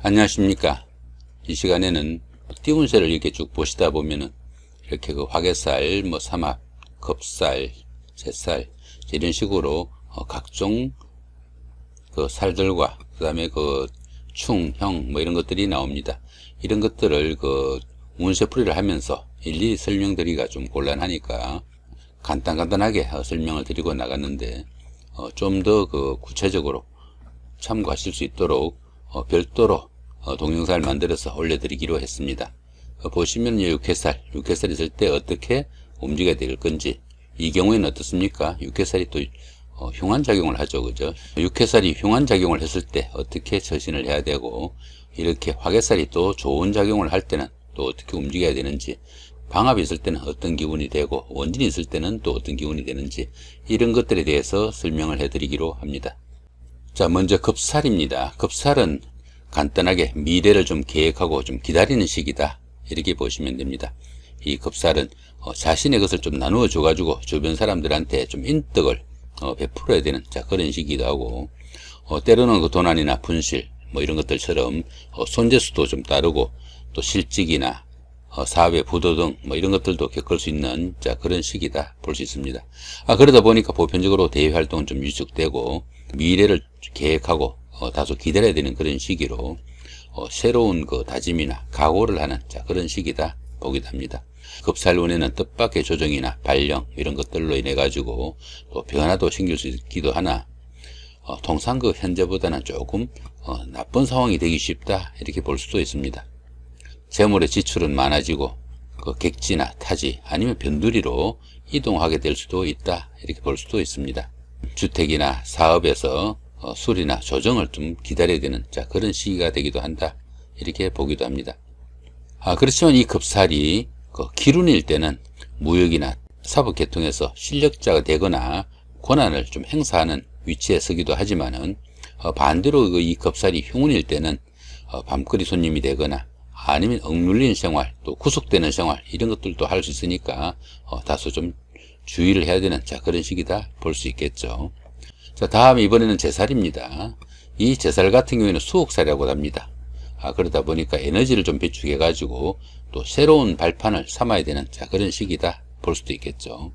안녕하십니까. 이 시간에는 띠운세를 이렇게 쭉 보시다 보면은 이렇게 그 화개살, 삼합, 겁살, 제살 이런 식으로 각종 그 살들과 그 다음에 그 충, 형 이런 것들이 나옵니다. 이런 것들을 그 운세풀이를 하면서 일일이 설명드리기가 좀 곤란하니까 간단하게 설명을 드리고 나갔는데 좀 더 그 구체적으로 참고하실 수 있도록 별도로 동영상을 만들어서 올려드리기로 했습니다. 보시면 육회살 있을 때 어떻게 움직여야 될 건지, 이 경우에는 어떻습니까? 육회살이 또 흉환작용을 하죠, 그죠? 육회살이 흉환작용을 했을 때 어떻게 처신을 해야 되고, 이렇게 화개살이 또 좋은 작용을 할 때는 또 어떻게 움직여야 되는지, 방합이 있을 때는 어떤 기운이 되고 원진이 있을 때는 또 어떤 기운이 되는지, 이런 것들에 대해서 설명을 해드리기로 합니다. 자, 먼저 겁살입니다. 겁살은 간단하게 미래를 좀 계획하고 좀 기다리는 시기다, 이렇게 보시면 됩니다. 이 겁살은 자신의 것을 좀 나누어 줘 가지고 주변 사람들한테 좀 인덕을 베풀어야 되는 그런 시기도 하고, 때로는 그 도난이나 분실 이런 것들처럼 손재수도 좀 따르고, 또 실직이나 사업의 부도 등 이런 것들도 겪을 수 있는 그런 시기다 볼 수 있습니다. 그러다 보니까 보편적으로 대외 활동은 좀 위축되고 미래를 계획하고 다소 기다려야 되는 그런 시기로 새로운 그 다짐이나 각오를 하는 그런 시기다 보기도 합니다. 겁살운에는 뜻밖의 조정이나 발령 이런 것들로 인해 가지고 또 변화도 생길 수 있기도 하나, 통상 그 현재보다는 조금 나쁜 상황이 되기 쉽다, 이렇게 볼 수도 있습니다. 재물의 지출은 많아지고 그 객지나 타지 아니면 변두리로 이동하게 될 수도 있다, 이렇게 볼 수도 있습니다. 주택이나 사업에서 수리나 조정을 좀 기다려야 되는 그런 시기가 되기도 한다, 이렇게 보기도 합니다. 그렇지만 이 겁살이 그 기룬일 때는 무역이나 사법계통에서 실력자가 되거나 권한을 좀 행사하는 위치에 서기도 하지만은, 반대로 이 겁살이 흉운일 때는 밤거리 손님이 되거나 아니면 억눌리는 생활, 또 구속되는 생활 이런 것들도 할 수 있으니까 다소 좀 주의를 해야 되는 그런 시기다 볼 수 있겠죠. 자, 다음 이번에는 제살입니다. 이 제살 같은 경우에는 수옥살이라고 합니다. 그러다 보니까 에너지를 좀 비축해 가지고 또 새로운 발판을 삼아야 되는 그런 시기다 볼 수도 있겠죠.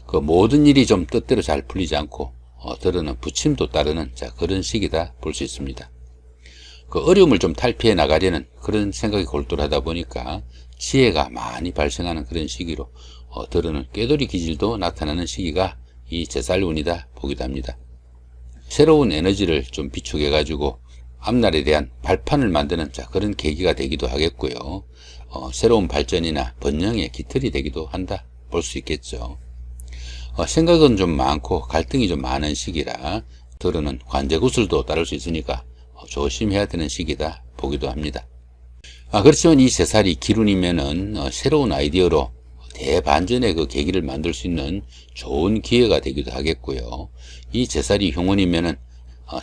그 모든 일이 좀 뜻대로 잘 풀리지 않고 때로는 부침도 따르는 그런 시기다 볼 수 있습니다. 그 어려움을 좀 탈피해 나가려는 그런 생각이 골똘하다 보니까 지혜가 많이 발생하는 그런 시기로 때로는 꾀돌이 기질도 나타나는 시기가 이 제살운이다 보기도 합니다. 새로운 에너지를 좀 비축해 가지고 앞날에 대한 발판을 만드는 그런 계기가 되기도 하겠고요. 새로운 발전이나 번영의 기틀이 되기도 한다 볼 수 있겠죠. 생각은 좀 많고 갈등이 좀 많은 시기라 때로는 관제구술도 따를 수 있으니까 조심해야 되는 시기다 보기도 합니다. 그렇지만 이 제살이 기룬이면은 새로운 아이디어로 대반전의 그 계기를 만들 수 있는 좋은 기회가 되기도 하겠고요. 이 제살이 흉운이면은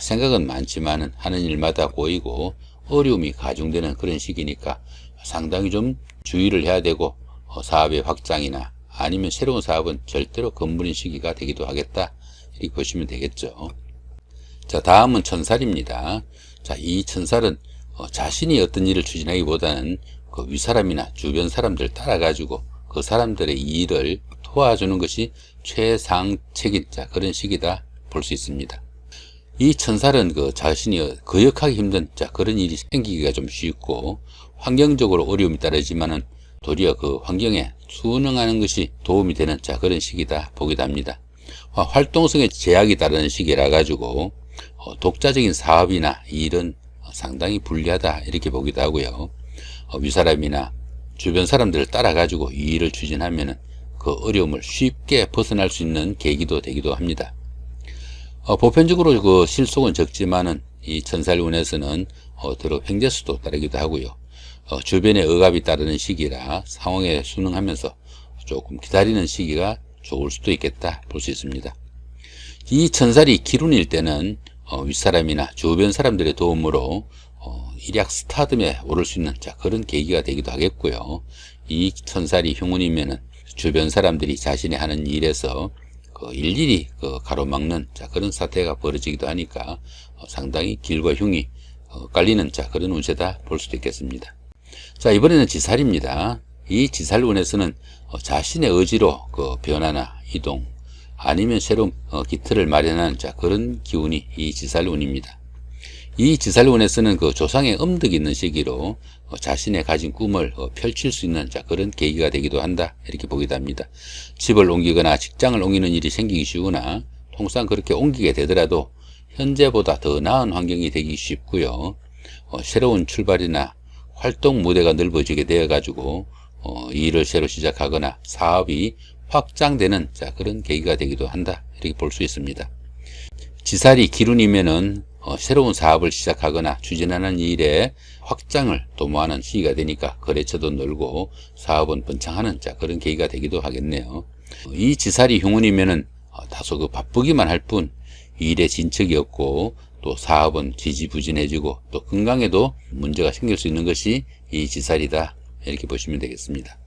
생각은 많지만은 하는 일마다 고이고 어려움이 가중되는 그런 시기니까 상당히 좀 주의를 해야 되고, 사업의 확장이나 아니면 새로운 사업은 절대로 건물인 시기가 되기도 하겠다, 이렇게 보시면 되겠죠. 자, 다음은 천살입니다. 자, 이 천살은 자신이 어떤 일을 추진하기보다는 그 윗사람이나 주변 사람들 따라가지고 그 사람들의 일을 도와주는 것이 최상책인 그런 시기다 볼 수 있습니다. 이 천살은 그 자신이 거역하기 힘든 그런 일이 생기기가 좀 쉽고, 환경적으로 어려움이 따르지만은 도리어 그 환경에 순응하는 것이 도움이 되는 그런 시기다 보기도 합니다. 활동성에 제약이 따르는 시기라 가지고 독자적인 사업이나 일은 상당히 불리하다, 이렇게 보기도 하고요. 윗사람이나 주변 사람들을 따라 가지고 이 일을 추진하면은 그 어려움을 쉽게 벗어날 수 있는 계기도 되기도 합니다. 보편적으로 그 실속은 적지만은 이 천살운에서는 때로 횡재수도 따르기도 하고요. 주변의 억압이 따르는 시기라 상황에 순응하면서 조금 기다리는 시기가 좋을 수도 있겠다 볼 수 있습니다. 이 천살이 기룬일 때는 윗사람이나 주변 사람들의 도움으로 일약 스타덤에 오를 수 있는 그런 계기가 되기도 하겠고요. 이 천살이 흉운이면은 주변 사람들이 자신이 하는 일에서 일일이 가로막는 그런 사태가 벌어지기도 하니까 상당히 길과 흉이 깔리는 그런 운세다 볼 수도 있겠습니다. 자, 이번에는 지살입니다. 이 지살운에서는 자신의 의지로 그 변화나 이동 아니면 새로운 기틀을 마련하는 그런 기운이 이 지살운입니다. 이 지살운에서는 그 조상의 음덕이 있는 시기로 자신의 가진 꿈을 펼칠 수 있는 그런 계기가 되기도 한다, 이렇게 보기도 합니다. 집을 옮기거나 직장을 옮기는 일이 생기기 쉬우나 통상 그렇게 옮기게 되더라도 현재보다 더 나은 환경이 되기 쉽고요. 새로운 출발이나 활동 무대가 넓어지게 되어 가지고 일을 새로 시작하거나 사업이 확장되는 그런 계기가 되기도 한다, 이렇게 볼 수 있습니다. 지살이 기룬이면은 새로운 사업을 시작하거나 추진하는 일에 확장을 도모하는 시기가 되니까 거래처도 늘고 사업은 번창하는 그런 계기가 되기도 하겠네요. 이 지살이 흉운이면은 다소 그 바쁘기만 할 뿐 일에 진척이 없고 또 사업은 지지부진해지고 또 건강에도 문제가 생길 수 있는 것이 이 지살이다, 이렇게 보시면 되겠습니다.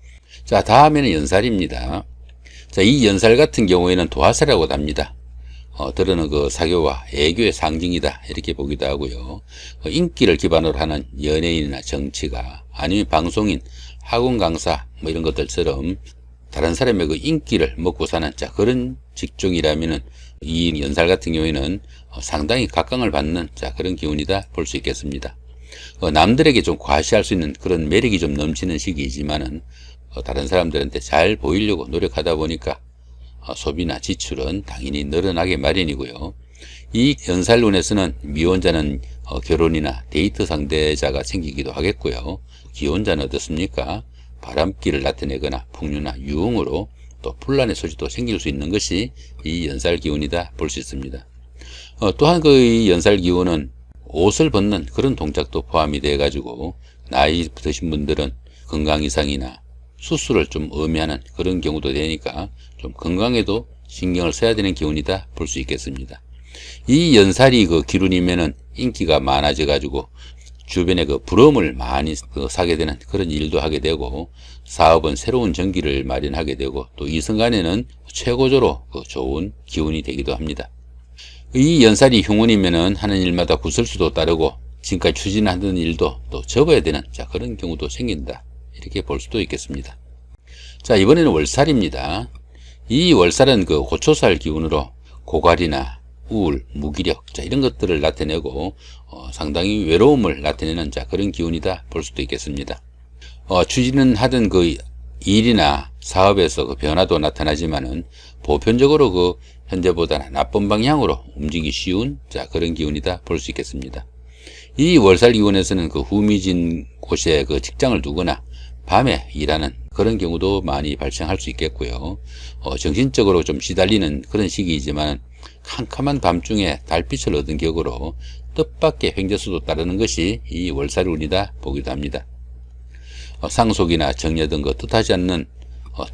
자, 다음에는 연살입니다. 자, 이 연살 같은 경우에는 도화살이라고도 합니다. 들어는 그 사교와 애교의 상징이다, 이렇게 보기도 하고요. 인기를 기반으로 하는 연예인이나 정치가 아니면 방송인, 학원 강사 뭐 이런 것들처럼 다른 사람의 그 인기를 먹고 사는 그런 직종이라면은 이 연살 같은 경우에는 상당히 각광을 받는 그런 기운이다 볼 수 있겠습니다. 남들에게 좀 과시할 수 있는 그런 매력이 좀 넘치는 시기이지만은 다른 사람들한테 잘 보이려고 노력하다 보니까 소비나 지출은 당연히 늘어나게 마련이고요. 이 연살운에서는 미혼자는 결혼이나 데이트 상대자가 생기기도 하겠고요. 기혼자는 어떻습니까? 바람기를 나타내거나 풍류나 유흥으로 또 분란의 소지도 생길 수 있는 것이 이 연살 기운이다 볼 수 있습니다. 또한 그 연살 기운은 옷을 벗는 그런 동작도 포함이 되어 가지고 나이 드신 분들은 건강 이상이나 수술을 좀 의미하는 그런 경우도 되니까 좀 건강에도 신경을 써야 되는 기운이다 볼 수 있겠습니다. 이 연살이 그 기운이면은 인기가 많아져 가지고 주변에 그 부러움을 많이 사게 되는 그런 일도 하게 되고 사업은 새로운 전기를 마련하게 되고 또 이순간에는 최고조로 좋은 기운이 되기도 합니다. 이 연살이 흉운이면은 하는 일마다 구설수도 따르고 지금까지 추진하던 일도 또 접어야 되는 그런 경우도 생긴다, 이렇게 볼 수도 있겠습니다. 자, 이번에는 월살입니다. 이 월살은 그 고초살 기운으로 고갈이나 우울, 무기력 이런 것들을 나타내고 상당히 외로움을 나타내는 그런 기운이다 볼 수도 있겠습니다. 추진은 하던 그 일이나 사업에서 그 변화도 나타나지만은 보편적으로 그 현재보다는 나쁜 방향으로 움직이기 쉬운 그런 기운이다 볼 수 있겠습니다. 이 월살 기운에서는 그 후미진 곳에 그 직장을 두거나 밤에 일하는 그런 경우도 많이 발생할 수 있겠고요. 정신적으로 좀 시달리는 그런 시기이지만 캄캄한 밤중에 달빛을 얻은 격으로 뜻밖의 횡재수도 따르는 것이 이 월살운이다 보기도 합니다. 상속이나 정려 등 뜻하지 않는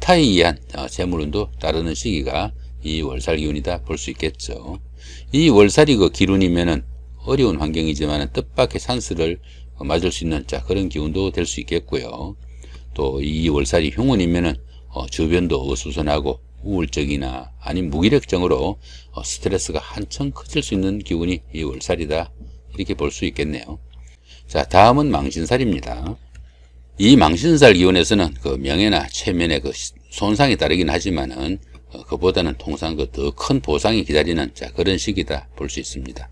타에 의한 재물운도 따르는 시기가 이 월살 기운이다 볼 수 있겠죠. 이 월살이 그 기운이면은 어려운 환경이지만 뜻밖의 찬스를 맞을 수 있는 그런 기운도 될 수 있겠고요. 또 이 월살이 흉운이면은 주변도 어수선하고 우울적이나 아니면 무기력증으로 스트레스가 한층 커질 수 있는 기운이 이 월살이다, 이렇게 볼 수 있겠네요. 자, 다음은 망신살입니다. 이 망신살 기운에서는 그 명예나 체면에 그 손상이 따르긴 하지만은 그보다는 통상 그 더 큰 보상이 기다리는 그런 시기다 볼 수 있습니다.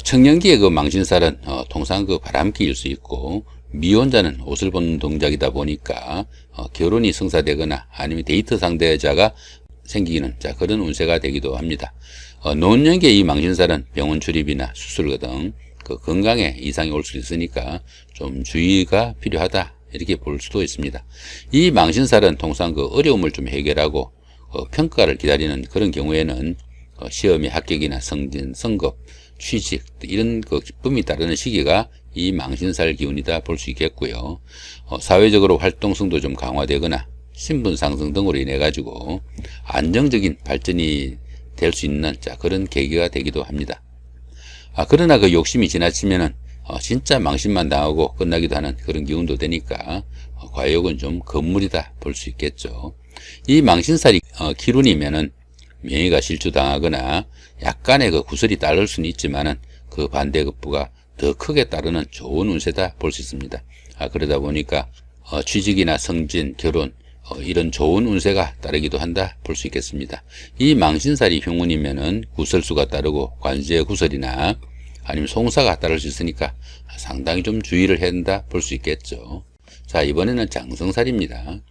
청년기의 그 망신살은 통상 그 바람기일 수 있고 미혼자는 옷을 벗는 동작이다 보니까 결혼이 성사되거나 아니면 데이트 상대자가 생기는 그런 운세가 되기도 합니다. 노년기의 이 망신살은 병원 출입이나 수술 등 그 건강에 이상이 올 수 있으니까 좀 주의가 필요하다, 이렇게 볼 수도 있습니다. 이 망신살은 통상 그 어려움을 좀 해결하고 평가를 기다리는 그런 경우에는 시험의 합격이나 승진, 승급, 취직 이런 그 기쁨이 따르는 시기가 이 망신살 기운이다 볼 수 있겠고요. 사회적으로 활동성도 좀 강화되거나 신분 상승 등으로 인해 가지고 안정적인 발전이 될 수 있는 그런 계기가 되기도 합니다. 그러나 그 욕심이 지나치면은 진짜 망신만 당하고 끝나기도 하는 그런 기운도 되니까 과욕은 좀 건물이다 볼 수 있겠죠. 이 망신살이 기운이면은 명예가 실추당하거나 약간의 그 구설이 따를 수는 있지만은 그 반대급부가 더 크게 따르는 좋은 운세다 볼 수 있습니다. 그러다 보니까 취직이나 승진, 결혼 이런 좋은 운세가 따르기도 한다 볼 수 있겠습니다. 이 망신살이 흉운이면은 구설수가 따르고 관제구설이나 아니면 송사가 따를 수 있으니까 상당히 좀 주의를 해야 된다 볼 수 있겠죠. 자, 이번에는 장성살입니다.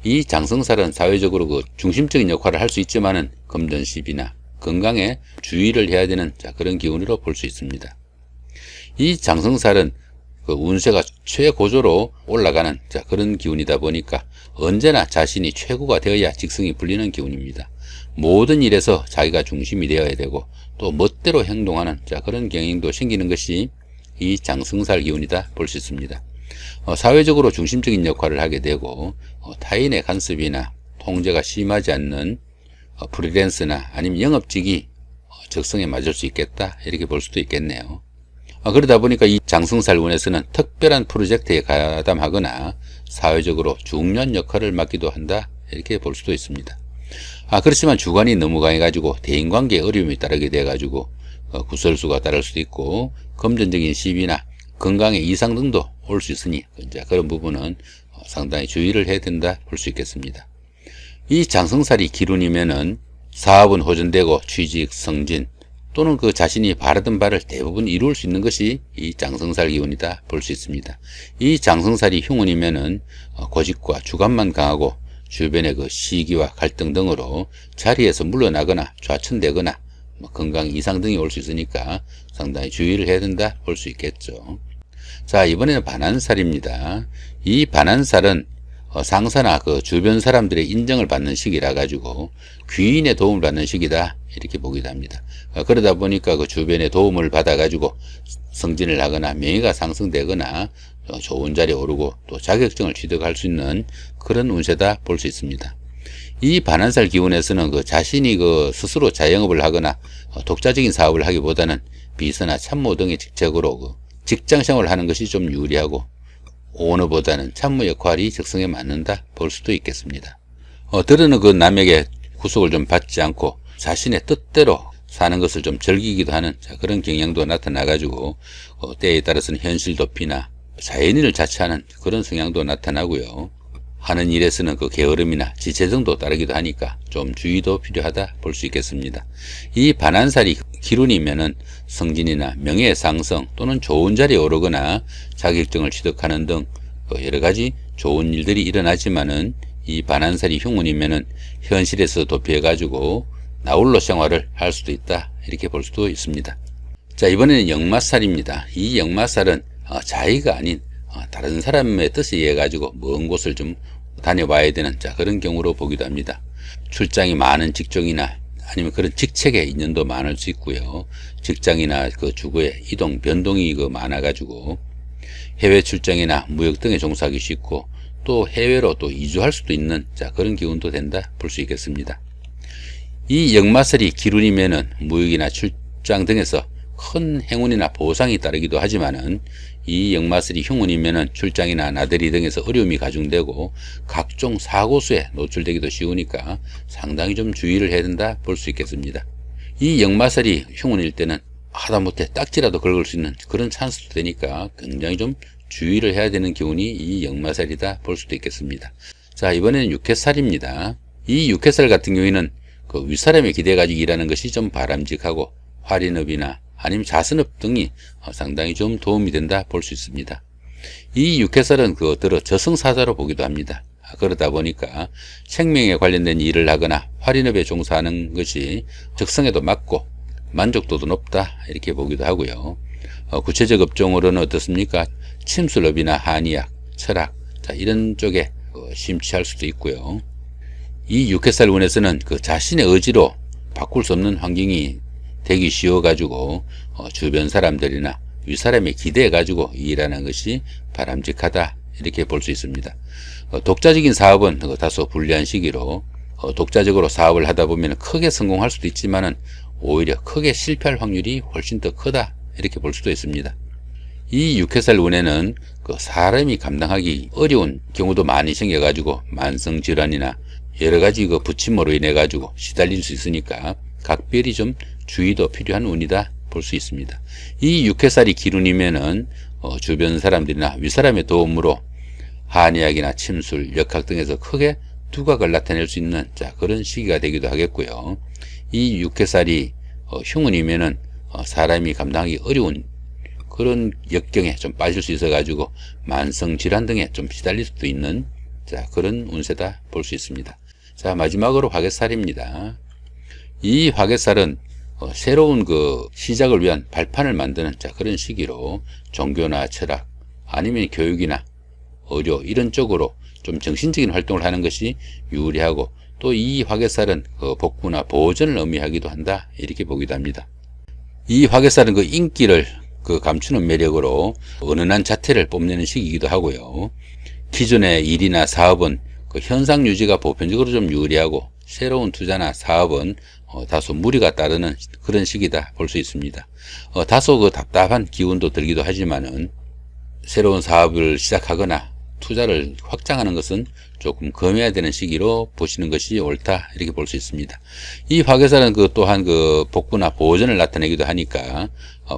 이 장성살은 사회적으로 그 중심적인 역할을 할 수 있지만은 금전시비나 건강에 주의를 해야 되는 그런 기운으로 볼 수 있습니다. 이 장성살은 그 운세가 최고조로 올라가는 그런 기운이다 보니까 언제나 자신이 최고가 되어야 직성이 풀리는 기운입니다. 모든 일에서 자기가 중심이 되어야 되고 또 멋대로 행동하는 그런 경향도 생기는 것이 이 장성살 기운이다 볼 수 있습니다. 사회적으로 중심적인 역할을 하게 되고 타인의 간섭이나 통제가 심하지 않는 프리랜서나 아니면 영업직이 적성에 맞을 수 있겠다 이렇게 볼 수도 있겠네요. 그러다 보니까 이 장성살 운에서는 특별한 프로젝트에 가담하거나 사회적으로 중요한 역할을 맡기도 한다 이렇게 볼 수도 있습니다. 그렇지만 주관이 너무 강해가지고 대인관계에 어려움이 따르게 돼가지고 구설수가 따를 수도 있고 금전적인 시비나 건강의 이상 등도 올 수 있으니 그런 부분은 상당히 주의를 해야 된다 볼 수 있겠습니다. 이 장성살이 기운이면은 사업은 호전되고 취직, 승진 또는 그 자신이 바라던 바를 대부분 이룰 수 있는 것이 이 장성살 기운이다 볼 수 있습니다. 이 장성살이 흉운이면은 고집과 주관만 강하고 주변의 그 시기와 갈등 등으로 자리에서 물러나거나 좌천되거나 건강 이상 등이 올 수 있으니까 상당히 주의를 해야 된다 볼 수 있겠죠. 자, 이번에는 반한살입니다. 이 반한살은 상사나 그 주변 사람들의 인정을 받는 시기라 가지고 귀인의 도움을 받는 시기다 이렇게 보기도 합니다. 그러다 보니까 그 주변의 도움을 받아 가지고 승진을 하거나 명예가 상승되거나 좋은 자리에 오르고 또 자격증을 취득할 수 있는 그런 운세다 볼 수 있습니다. 이 반한살 기운에서는 그 자신이 그 스스로 자영업을 하거나 독자적인 사업을 하기보다는 비서나 참모 등의 직책으로 그 직장 생활을 하는 것이 좀 유리하고 오너보다는 참모 역할이 적성에 맞는다 볼 수도 있겠습니다. 들어는 그 남에게 구속을 좀 받지 않고 자신의 뜻대로 사는 것을 좀 즐기기도 하는 그런 경향도 나타나 가지고 때에 따라서는 현실 도피나 자연인을 자처하는 그런 성향도 나타나고요. 하는 일에서는 그 게으름이나 지체 등도 따르기도 하니까 좀 주의도 필요하다 볼 수 있겠습니다. 이 반한살이 기운이면은 승진이나 명예 상승 또는 좋은 자리에 오르거나 자격증을 취득하는 등 여러 가지 좋은 일들이 일어나지만은 이 반한살이 흉운이면은 현실에서 도피해 가지고 나홀로 생활을 할 수도 있다 이렇게 볼 수도 있습니다. 자, 이번에는 역마살입니다. 이 역마살은 자의가 아닌 다른 사람의 뜻에 의해 가지고 먼 곳을 좀 다녀봐야 되는 그런 경우로 보기도 합니다. 출장이 많은 직종이나 아니면 그런 직책의 인연도 많을 수 있고요. 직장이나 그 주거의 이동 변동이 많아 가지고 해외 출장이나 무역 등에 종사하기 쉽고 또 해외로 또 이주할 수도 있는 그런 기운도 된다 볼 수 있겠습니다. 이 역마살이 기운이면은 무역이나 출장 등에서 큰 행운이나 보상이 따르기도 하지만은 이 역마살이 흉운이면은 출장이나 나들이 등에서 어려움이 가중되고 각종 사고수에 노출되기도 쉬우니까 상당히 좀 주의를 해야 된다 볼 수 있겠습니다. 이 역마살이 흉운일 때는 하다못해 딱지라도 긁을 수 있는 그런 찬스도 되니까 굉장히 좀 주의를 해야 되는 기운이 이 역마살이다 볼 수도 있겠습니다. 자, 이번에는 육해살입니다. 이 육해살 같은 경우에는 그 윗사람에 기대 가지고 일하는 것이 좀 바람직하고 활인업이나 아니면 자선업 등이 상당히 좀 도움이 된다 볼 수 있습니다. 이 육해살은 들어 저승사자로 보기도 합니다. 그러다 보니까 생명에 관련된 일을 하거나 활인업에 종사하는 것이 적성에도 맞고 만족도도 높다 이렇게 보기도 하고요. 구체적 업종으로는 어떻습니까? 침술업이나 한의학, 철학 이런 쪽에 심취할 수도 있고요. 이 육해살 운에서는 자신의 의지로 바꿀 수 없는 환경이 되기 쉬워 가지고 주변 사람들이나 윗사람에 기대해 가지고 일하는 것이 바람직하다 이렇게 볼 수 있습니다. 독자적인 사업은 다소 불리한 시기로 독자적으로 사업을 하다 보면 크게 성공할 수도 있지만은 오히려 크게 실패할 확률이 훨씬 더 크다 이렇게 볼 수도 있습니다. 이 육해살 운에는 사람이 감당하기 어려운 경우도 많이 생겨 가지고 만성 질환이나 여러 가지 부침으로 인해 가지고 시달릴 수 있으니까 각별히 좀 주의도 필요한 운이다 볼 수 있습니다. 이 육회살이 기운이면은 주변 사람들이나 윗사람의 도움으로 한의학이나 침술, 역학 등에서 크게 두각을 나타낼 수 있는 그런 시기가 되기도 하겠고요. 이 육회살이 흉운이면은 사람이 감당하기 어려운 그런 역경에 좀 빠질 수 있어 가지고 만성 질환 등에 좀 시달릴 수도 있는 그런 운세다 볼 수 있습니다. 자, 마지막으로 화개살입니다. 이 화개살은 새로운 그 시작을 위한 발판을 만드는 그런 시기로 종교나 철학 아니면 교육이나 의료 이런 쪽으로 좀 정신적인 활동을 하는 것이 유리하고, 또 이 화개살은 그 복구나 보존을 의미하기도 한다 이렇게 보기도 합니다. 이 화개살은 그 인기를 그 감추는 매력으로 은은한 자태를 뽐내는 시기이기도 하고요. 기존의 일이나 사업은 그 현상 유지가 보편적으로 좀 유리하고, 새로운 투자나 사업은 다소 무리가 따르는 그런 시기다 볼 수 있습니다. 다소 그 답답한 기운도 들기도 하지만은 새로운 사업을 시작하거나 투자를 확장하는 것은 조금 금해야 되는 시기로 보시는 것이 옳다 이렇게 볼 수 있습니다. 이 화개살은 그 또한 그 복구나 보존을 나타내기도 하니까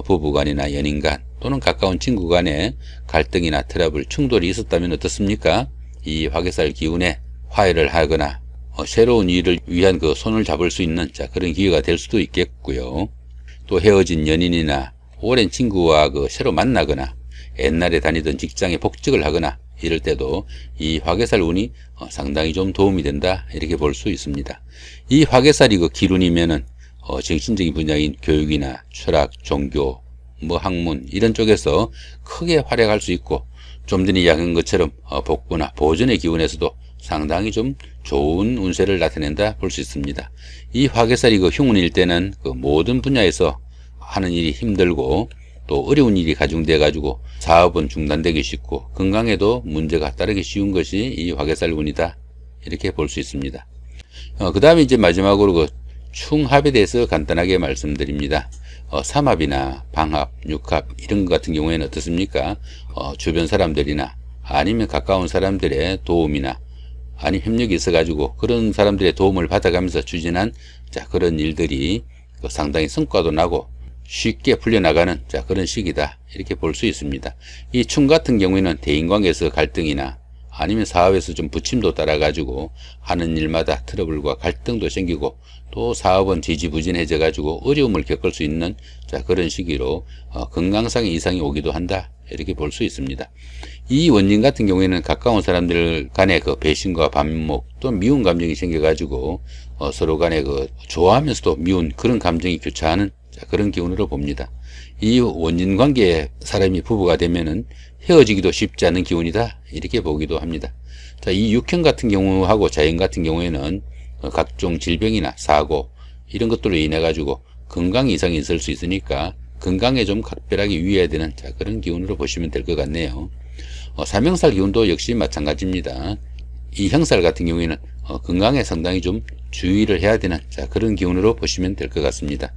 부부간이나 연인간 또는 가까운 친구 간에 갈등이나 트러블, 충돌이 있었다면 어떻습니까? 이 화개살 기운에 화해를 하거나 새로운 일을 위한 그 손을 잡을 수 있는 그런 기회가 될 수도 있겠고요. 또 헤어진 연인이나 오랜 친구와 그 새로 만나거나 옛날에 다니던 직장에 복직을 하거나 이럴 때도 이 화개살 운이 상당히 좀 도움이 된다 이렇게 볼 수 있습니다. 이 화개살이 그 기운이면은 정신적인 분야인 교육이나 철학, 종교, 학문 이런 쪽에서 크게 활약할 수 있고, 좀 전에 이야기한 것처럼 복구나 보존의 기운에서도 상당히 좀 좋은 운세를 나타낸다 볼 수 있습니다. 이 화개살이 그 흉운일 때는 그 모든 분야에서 하는 일이 힘들고 또 어려운 일이 가중돼 가지고 사업은 중단되기 쉽고 건강에도 문제가 따르기 쉬운 것이 이 화개살 운이다 이렇게 볼 수 있습니다. 그 다음에 이제 마지막으로 그 충합에 대해서 간단하게 말씀드립니다. 삼합이나 방합, 육합 이런 것 같은 경우에는 어떻습니까? 주변 사람들이나 아니면 가까운 사람들의 도움이나 아니면 협력이 있어 가지고 그런 사람들의 도움을 받아가면서 추진한 그런 일들이 상당히 성과도 나고 쉽게 풀려나가는 그런 시기다 이렇게 볼 수 있습니다. 이 충 같은 경우에는 대인관계에서 갈등이나 아니면 사업에서 좀 부침도 따라 가지고 하는 일마다 트러블과 갈등도 생기고, 또 사업은 지지부진해져 가지고 어려움을 겪을 수 있는 그런 시기로 건강상의 이상이 오기도 한다 이렇게 볼 수 있습니다. 이 원인 같은 경우에는 가까운 사람들 간의 그 배신과 반목 또 미운 감정이 생겨 가지고 서로 간에 그 좋아하면서도 미운 그런 감정이 교차하는 그런 기운으로 봅니다. 이 원인 관계에 사람이 부부가 되면은 헤어지기도 쉽지 않은 기운이다 이렇게 보기도 합니다. 이 육형 같은 경우하고 자연 같은 경우에는 각종 질병이나 사고 이런 것들로 인해 가지고 건강 이상이 있을 수 있으니까 건강에 좀 각별하게 유의해야 되는 그런 기운으로 보시면 될 것 같네요. 삼형살 기운도 역시 마찬가지입니다. 이 형살 같은 경우에는 건강에 상당히 좀 주의를 해야 되는 그런 기운으로 보시면 될 것 같습니다.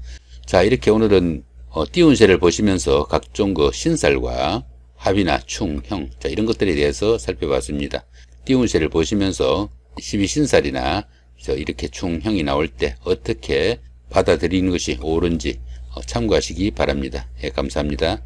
이렇게 오늘은 띠운세를 보시면서 각종 그 신살과 합이나 충, 형 이런 것들에 대해서 살펴봤습니다. 띠운세를 보시면서 12신살이나 이렇게 충, 형이 나올 때 어떻게 받아들이는 것이 옳은지 참고하시기 바랍니다. 예, 감사합니다.